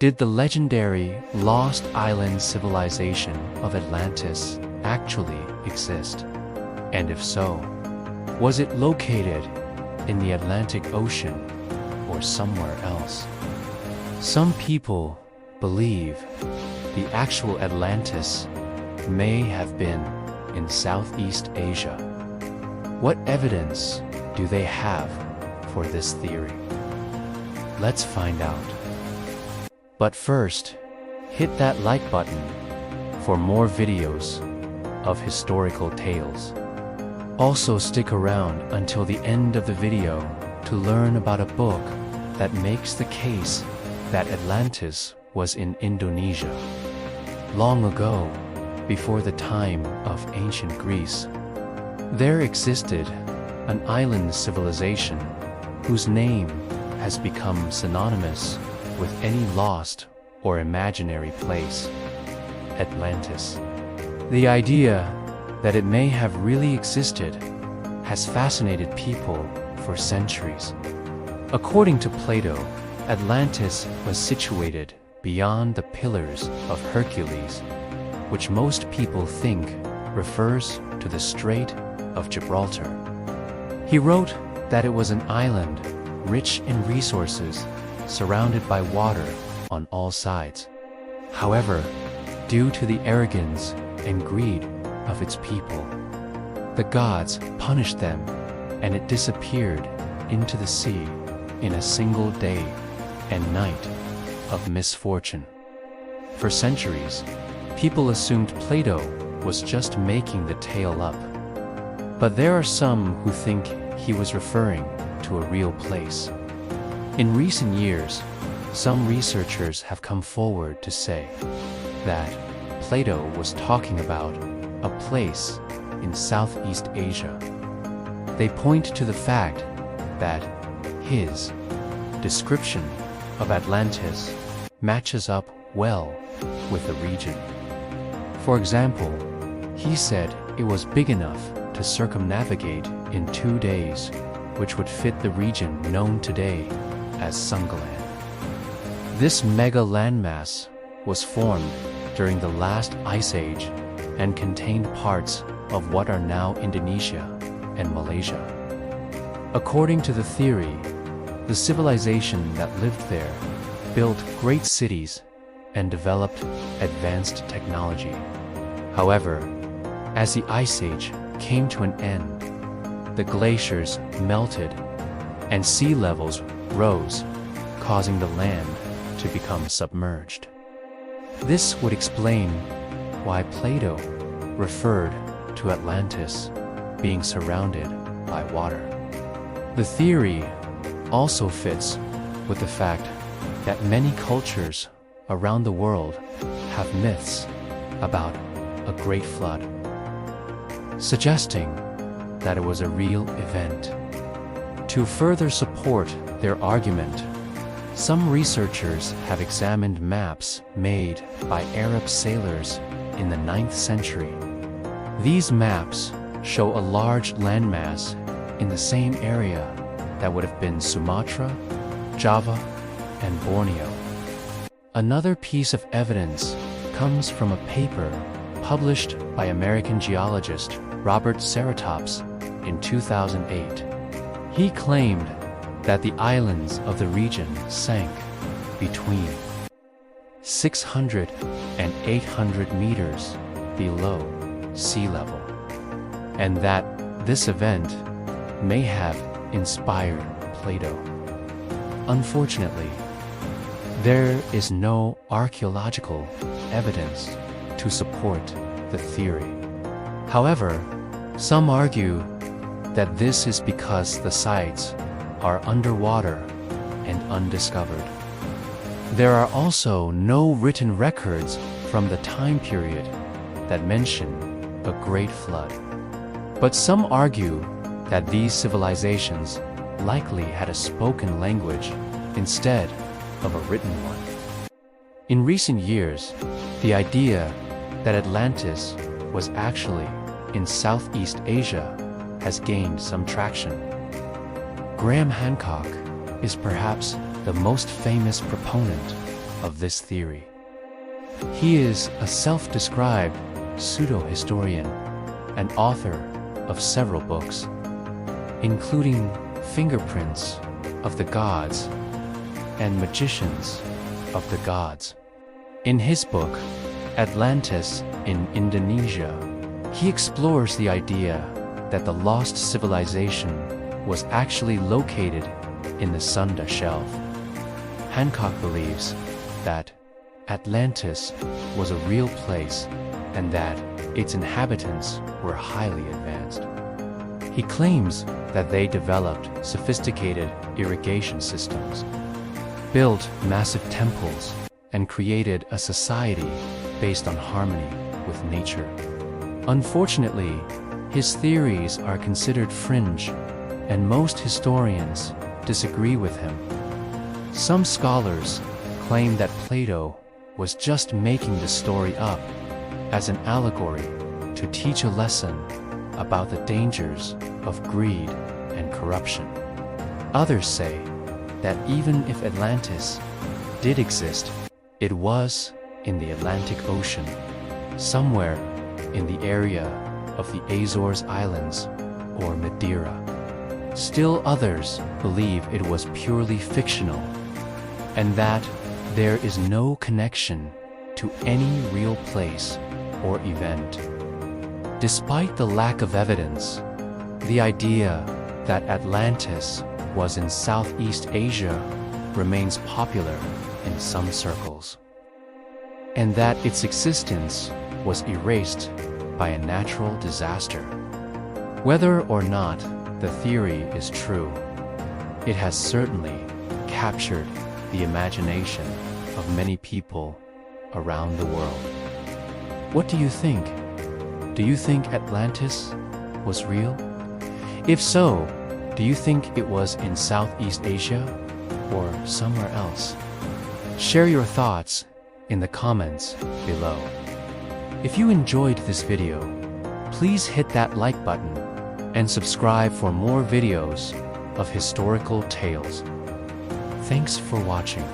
Did the legendary Lost Island civilization of Atlantis actually exist? And if so, was it located in the Atlantic Ocean or somewhere else? Some people believe the actual Atlantis may have been in Southeast Asia. What evidence do they have for this theory? Let's find out. But first, hit that like button for more videos of historical tales. Also stick around until the end of the video to learn about a book that makes the case that Atlantis was in Indonesia. Long ago, before the time of ancient Greece, there existed an island civilization whose name has become synonymous with any lost or imaginary place: Atlantis. The idea that it may have really existed has fascinated people for centuries. According to Plato, Atlantis was situated beyond the Pillars of Hercules, which most people think refers to the Strait of Gibraltar. He wrote that it was an island rich in resources, surrounded by water on all sides. However, due to the arrogance and greed of its people, the gods punished them and it disappeared into the sea in a single day and night of misfortune. For centuries, people assumed Plato was just making the tale up. But there are some who think he was referring to a real place. In recent years, some researchers have come forward to say that Plato was talking about a place in Southeast Asia. They point to the fact that his description of Atlantis matches up well with the region. For example, he said it was big enough to circumnavigate in 2 days, which would fit the region known today as Sunken. This mega landmass was formed during the last ice age and contained parts of what are now Indonesia and Malaysia. According to the theory, the civilization that lived there built great cities and developed advanced technology. However, as the ice age came to an end, the glaciers melted and sea levels rose, causing the land to become submerged. This would explain why Plato referred to Atlantis being surrounded by water. The theory also fits with the fact that many cultures around the world have myths about a great flood, suggesting that it was a real event. To further support their argument, some researchers have examined maps made by Arab sailors in the 9th century. These maps show a large landmass in the same area that would have been Sumatra, Java, and Borneo. Another piece of evidence comes from a paper published by American geologist Robert Ceratops in 2008. He claimed that the islands of the region sank between 600 and 800 meters below sea level, and that this event may have inspired Plato. Unfortunately, there is no archaeological evidence to support the theory. However, some argue that this is because the sites are underwater and undiscovered. There are also no written records from the time period that mention a great flood. But some argue that these civilizations likely had a spoken language instead of a written one. In recent years, the idea that Atlantis was actually in Southeast Asia has gained some traction. Graham Hancock is perhaps the most famous proponent of this theory. He is a self-described pseudo-historian and author of several books, including Fingerprints of the Gods and Magicians of the Gods. In his book, Atlantis in Indonesia, he explores the idea that the lost civilization was actually located in the Sunda Shelf. Hancock believes that Atlantis was a real place and that its inhabitants were highly advanced. He claims that they developed sophisticated irrigation systems, built massive temples, and created a society based on harmony with nature. Unfortunately, his theories are considered fringe, and most historians disagree with him. Some scholars claim that Plato was just making the story up as an allegory to teach a lesson about the dangers of greed and corruption. Others say that even if Atlantis did exist, it was in the Atlantic Ocean, somewhere in the area of the Azores Islands or Madeira. Still others believe it was purely fictional, and that there is no connection to any real place or event. Despite the lack of evidence, the idea that Atlantis was in Southeast Asia remains popular in some circles, and that its existence was erased by a natural disaster. Whether or not the theory is true, it has certainly captured the imagination of many people around the world. What do you think? Do you think Atlantis was real? If so, do you think it was in Southeast Asia or somewhere else? Share your thoughts in the comments below. If you enjoyed this video, please hit that like button and subscribe for more videos of historical tales. Thanks for watching.